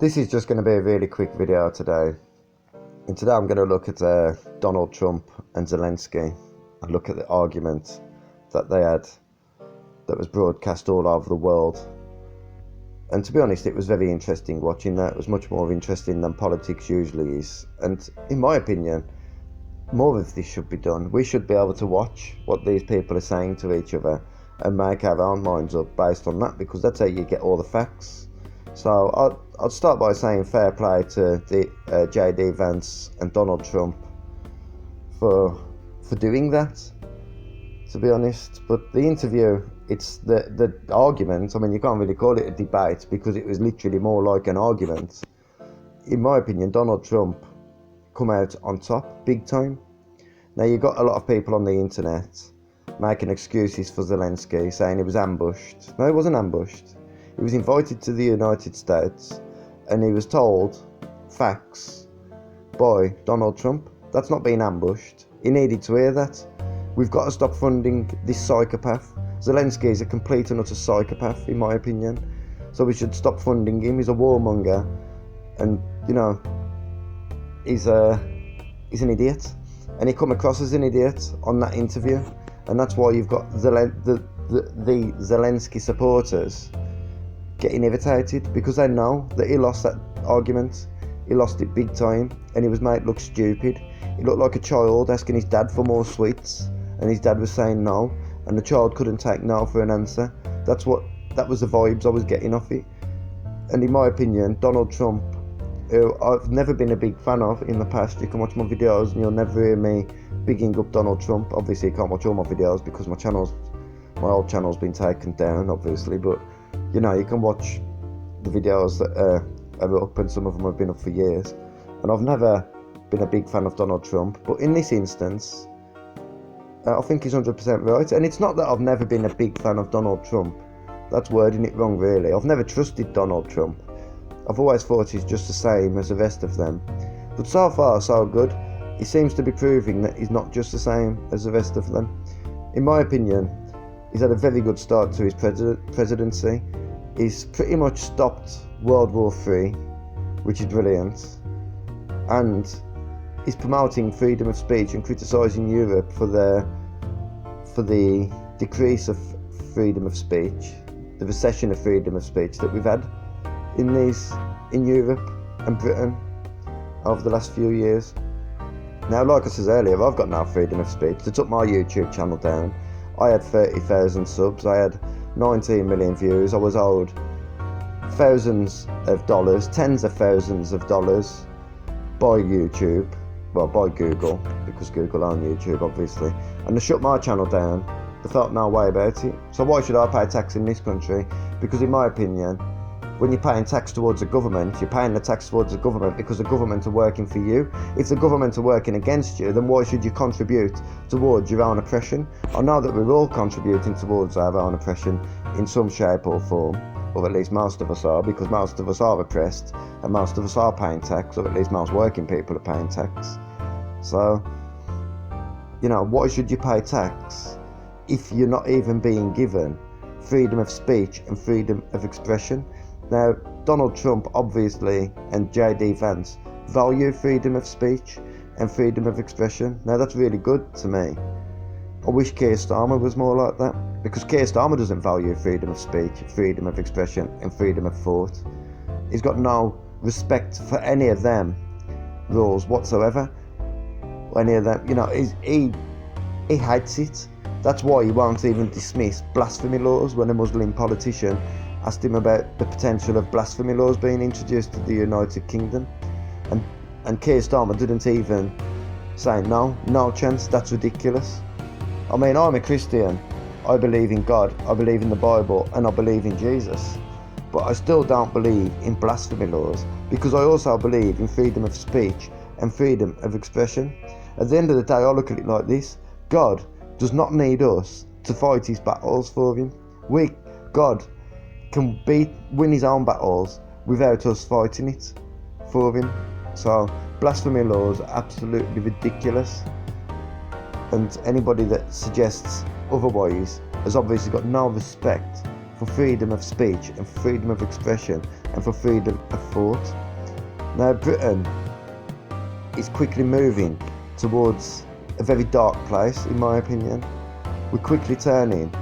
This is just going to be a really quick video today. And today I'm going to look at Donald Trump and Zelensky and look at the argument that they had that was broadcast all over the world. And to be honest, it was very interesting watching that. It was much more interesting than politics usually is. And in my opinion, more of this should be done. We should be able to watch what these people are saying to each other and make our own minds up based on that, because that's how you get all the facts. So I'll start by saying fair play to the JD Vance and Donald Trump for doing that, to be honest. But the interview, it's the argument, I mean, you can't really call it a debate because it was literally more like an argument. In my opinion, Donald Trump come out on top big time. Now, you got a lot of people on the internet making excuses for Zelensky, saying he was ambushed. No, he wasn't ambushed. He was invited to the United States and he was told facts by Donald Trump. That's not being ambushed. He needed to hear that. We've got to stop funding this psychopath. Zelensky is a complete and utter psychopath, in my opinion. So we should stop funding him. He's a warmonger, and you know, he's an idiot. And he come across as an idiot on that interview, and that's why you've got the Zelensky supporters getting irritated, because they know that he lost that argument. He lost it big time, and he was made look stupid. He looked like a child asking his dad for more sweets, and his dad was saying no, and the child couldn't take no for an answer. That was the vibes I was getting off it. And in my opinion, Donald Trump, who I've never been a big fan of in the past, you can watch my videos and you'll never hear me bigging up Donald Trump. Obviously you can't watch all my videos because my old channel's been taken down, obviously, but you know, you can watch the videos that are up, and some of them have been up for years. And I've never been a big fan of Donald Trump, but in this instance, I think he's 100% right. And it's not that I've never been a big fan of Donald Trump. That's wording it wrong, really. I've never trusted Donald Trump. I've always thought he's just the same as the rest of them. But so far, so good. He seems to be proving that he's not just the same as the rest of them. In my opinion, he's had a very good start to his presidency. He's pretty much stopped World War III, which is brilliant. And he's promoting freedom of speech and criticising Europe for the decrease of freedom of speech, the recession of freedom of speech that we've had in Europe and Britain over the last few years. Now, like I said earlier, I've got no freedom of speech. They took my YouTube channel down. I had 30,000 subs. I had 19 million views. I was owed thousands of dollars, tens of thousands of dollars by YouTube. Well, by Google, because Google own YouTube, obviously. And they shut my channel down. They felt no way about it. So why should I pay tax in this country? Because in my opinion, when you're paying tax towards the government, you're paying the tax towards the government because the government are working for you. If the government are working against you, then why should you contribute towards your own oppression? I know that we're all contributing towards our own oppression in some shape or form, or at least most of us are, because most of us are oppressed and most of us are paying tax, or at least most working people are paying tax. So, you know, why should you pay tax if you're not even being given freedom of speech and freedom of expression? Now, Donald Trump, obviously, and JD Vance value freedom of speech and freedom of expression. Now, that's really good to me. I wish Keir Starmer was more like that, because Keir Starmer doesn't value freedom of speech, freedom of expression, and freedom of thought. He's got no respect for any of them rules whatsoever. Any of them, you know, he hates it. That's why he won't even dismiss blasphemy laws when a Muslim politician asked him about the potential of blasphemy laws being introduced to the United Kingdom. And Keir Starmer didn't even say no chance, that's ridiculous. I mean, I'm a Christian. I believe in God, I believe in the Bible, and I believe in Jesus. But I still don't believe in blasphemy laws, because I also believe in freedom of speech and freedom of expression. At the end of the day, I look at it like this. God does not need us to fight his battles for him. God can win his own battles without us fighting it for him. So blasphemy laws are absolutely ridiculous, and anybody that suggests otherwise has obviously got no respect for freedom of speech and freedom of expression and for freedom of thought. Now Britain is quickly moving towards a very dark place, in my opinion. We're quickly turning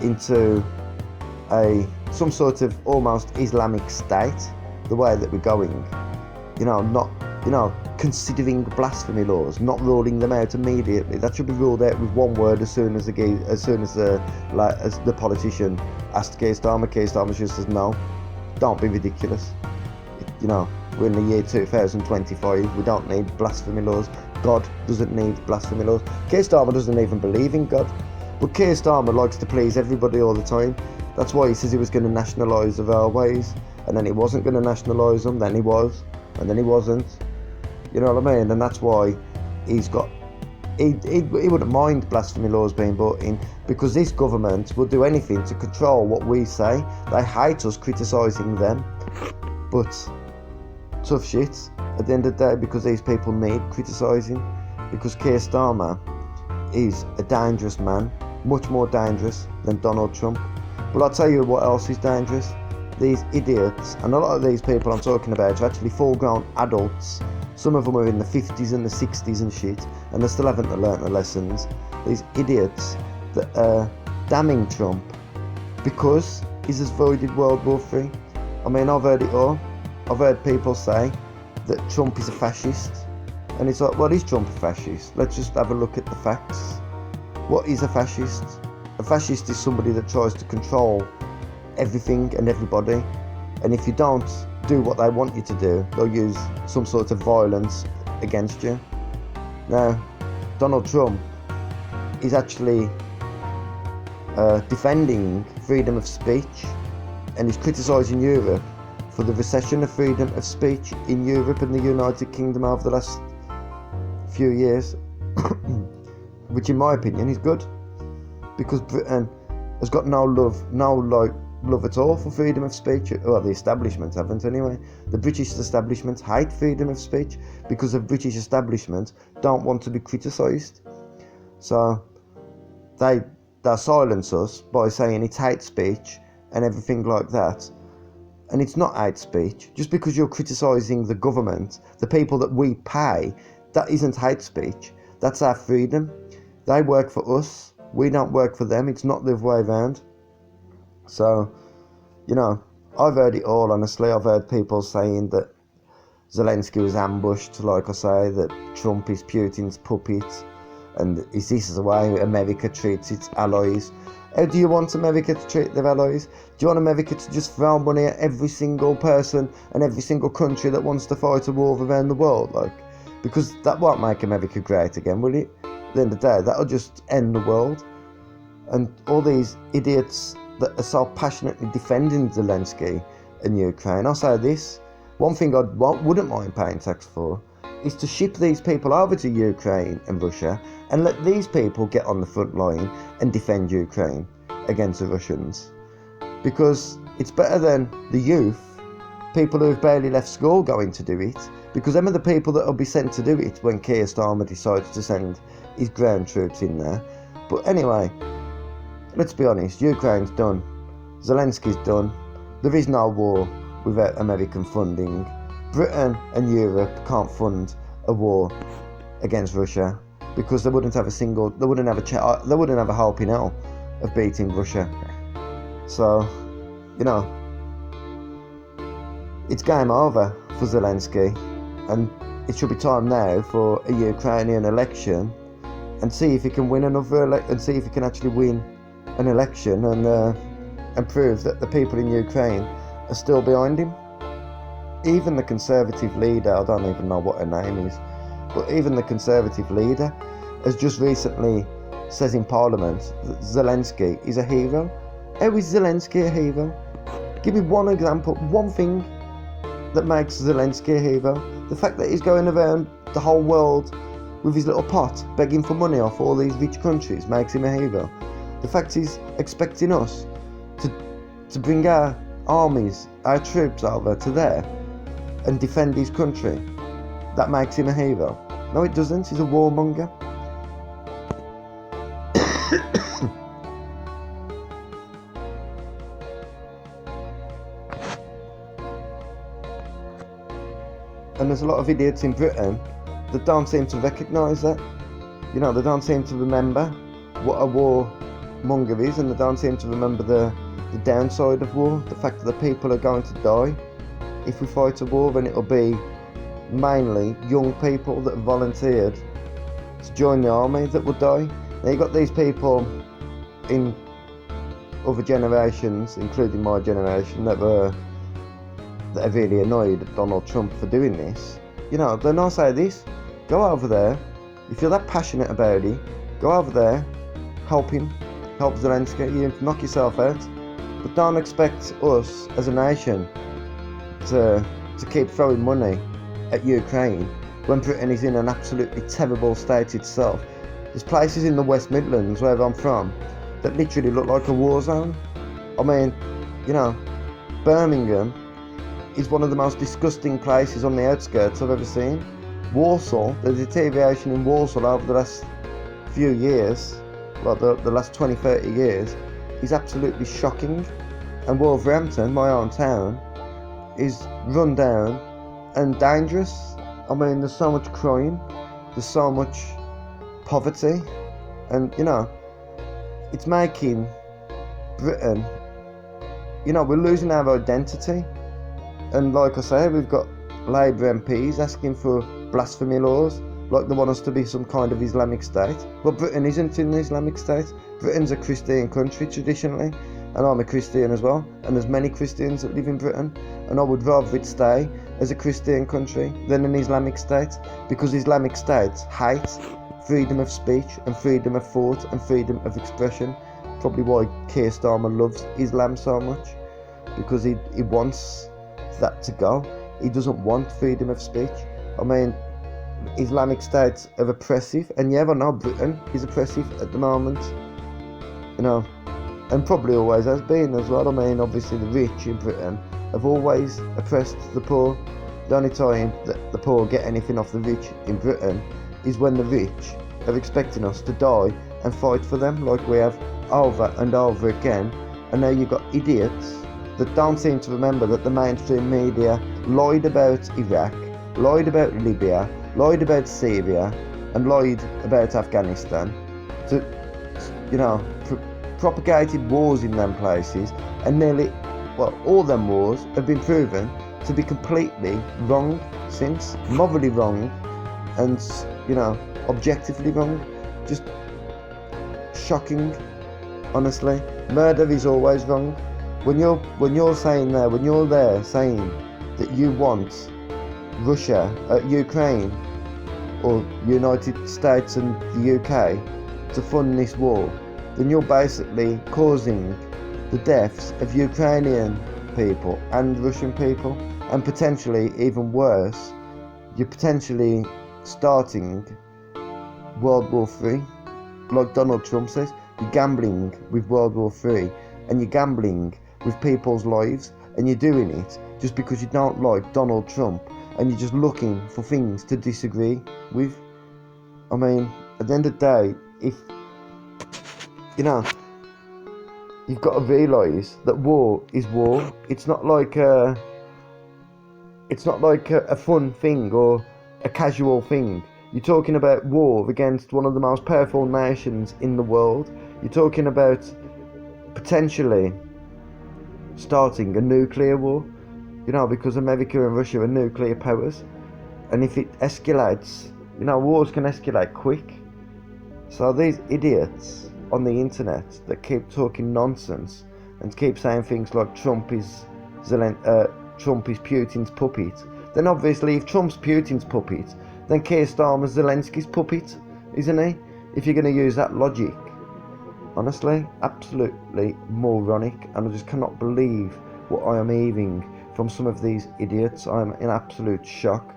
into some sort of almost Islamic state, the way that we're going. Not considering blasphemy laws, not ruling them out immediately. That should be ruled out with one word as soon as the politician asked Keir Starmer. Keir Starmer just says no. Don't be ridiculous. We're in the year 2025. We don't need blasphemy laws. God doesn't need blasphemy laws. Keir Starmer doesn't even believe in God. But Keir Starmer likes to please everybody all the time. That's why he says he was going to nationalise the railways, and then he wasn't going to nationalise them, then he was, and then he wasn't. You know what I mean? And that's why he wouldn't mind blasphemy laws being brought in, because this government will do anything to control what we say. They hate us criticising them, but tough shit at the end of the day, because these people need criticising, because Keir Starmer is a dangerous man, much more dangerous than Donald Trump. But I'll tell you what else is dangerous. These idiots, and a lot of these people I'm talking about are actually full-grown adults. Some of them are in the 50s and the 60s and shit, and they still haven't learnt the lessons. These idiots that are damning Trump because he's avoided World War III. I mean, I've heard it all. I've heard people say that Trump is a fascist, and it's like, well, is Trump a fascist? Let's just have a look at the facts. What is a fascist? A fascist is somebody that tries to control everything and everybody, and if you don't do what they want you to do, they'll use some sort of violence against you. Now, Donald Trump is actually defending freedom of speech, and he's criticising Europe for the recession of freedom of speech in Europe and the United Kingdom over the last few years, which in my opinion is good, because Britain has got no love at all for freedom of speech. Well, the establishment haven't anyway. The British establishment hate freedom of speech because the British establishment don't want to be criticised. So they silence us by saying it's hate speech and everything like that. And it's not hate speech. Just because you're criticising the government, the people that we pay, that isn't hate speech. That's our freedom. They work for us. We don't work for them. It's not the other way around. So, I've heard it all, honestly. I've heard people saying that Zelensky was ambushed, like I say, that Trump is Putin's puppet, and is this the way America treats its allies? How do you want America to treat their allies? Do you want America to just throw money at every single person and every single country that wants to fight a war around the world? Because that won't make America great again, will it? At the end of the day, that'll just end the world. And all these idiots that are so passionately defending Zelensky and Ukraine, I'll say this, one thing I wouldn't mind paying tax for is to ship these people over to Ukraine and Russia and let these people get on the front line and defend Ukraine against the Russians. Because it's better than the youth, people who have barely left school, going to do it, because them are the people that will be sent to do it when Keir Starmer decides to send his ground troops in there. But anyway, let's be honest, Ukraine's done. Zelensky's done. There is no war without American funding. Britain and Europe can't fund a war against Russia because they wouldn't have a hope in hell of beating Russia. So, it's game over for Zelensky, and it should be time now for a Ukrainian election and see if he can win and see if he can actually win an election and prove that the people in Ukraine are still behind him. Even the Conservative leader, I don't even know what her name is, but even the Conservative leader has just recently says in Parliament that Zelensky is a hero. How is Zelensky a hero? Give me one example, one thing that makes Zelensky a hero. The fact that he's going around the whole world with his little pot begging for money off all these rich countries makes him a hero. The fact he's expecting us to bring our armies, our troops over to there and defend his country, that makes him a hero. No, it doesn't. He's a warmonger. And there's a lot of idiots in Britain that don't seem to recognise that. You know, they don't seem to remember what a warmonger is, and they don't seem to remember the downside of war, the fact that the people are going to die if we fight a war, and it'll be mainly young people that have volunteered to join the army that will die. Now you've got these people in other generations, including my generation, that are really annoyed at Donald Trump for doing this. You know, they're not saying this. Go over there. If you're that passionate about it, go over there, help him, help Zelensky, you knock yourself out. But don't expect us as a nation to keep throwing money at Ukraine when Britain is in an absolutely terrible state itself. There's places in the West Midlands, where I'm from, that literally look like a war zone. I mean, you know, Birmingham is one of the most disgusting places on the outskirts I've ever seen. Warsaw, the deterioration in Warsaw over the last few years, like the last 20-30 years, is absolutely shocking. And Wolverhampton, my own town, is run down and dangerous. I mean, there's so much crime, there's so much poverty, and you know, it's making Britain, you know, we're losing our identity. And like I say, we've got Labour MPs asking for blasphemy laws, like they want us to be some kind of Islamic state. But Britain isn't an Islamic state. Britain's a Christian country traditionally, and I'm a Christian as well, and there's many Christians that live in Britain, and I would rather it stay as a Christian country than an Islamic state, because Islamic states hate freedom of speech and freedom of thought and freedom of expression. Probably why Keir Starmer loves Islam so much, because he wants that to go. He doesn't want freedom of speech. I mean, Islamic states are oppressive, and yeah, I know Britain is oppressive at the moment, you know, and probably always has been as well. I mean, obviously the rich in Britain have always oppressed the poor. The only time that the poor get anything off the rich in Britain is when the rich are expecting us to die and fight for them, like we have over and over again. And now you've got idiots that don't seem to remember that the mainstream media lied about Iraq, lied about Libya, lied about Syria, and lied about Afghanistan, to, you know, propagated wars in them places, and nearly, well, all them wars have been proven to be completely wrong since, morally wrong, and, you know, objectively wrong. Just shocking, honestly. Murder is always wrong. When you're saying there, when you're there saying that you want Russia, Ukraine, or United States and the UK to fund this war, then you're basically causing the deaths of Ukrainian people and Russian people, and potentially even worse, you're potentially starting World War III. Like Donald Trump says, you're gambling with World War III, and you're gambling with people's lives, and you're doing it just because you don't like Donald Trump, and you're just looking for things to disagree with. I mean, at the end of the day, if, you know, you've got to realise that war is war. It's not like a fun thing or a casual thing. You're talking about war against one of the most powerful nations in the world. You're talking about potentially starting a nuclear war, you know, because America and Russia are nuclear powers, and if it escalates, you know, wars can escalate quick. So these idiots on the internet that keep talking nonsense and keep saying things like Trump is Putin's puppet, then obviously if Trump's Putin's puppet, then Keir Starmer's Zelensky's puppet, isn't he? If you're going to use that logic. Honestly, absolutely moronic, and I just cannot believe what I am hearing from some of these idiots. I'm in absolute shock.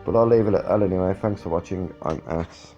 But I'll leave it at that anyway. Thanks for watching. I'm out.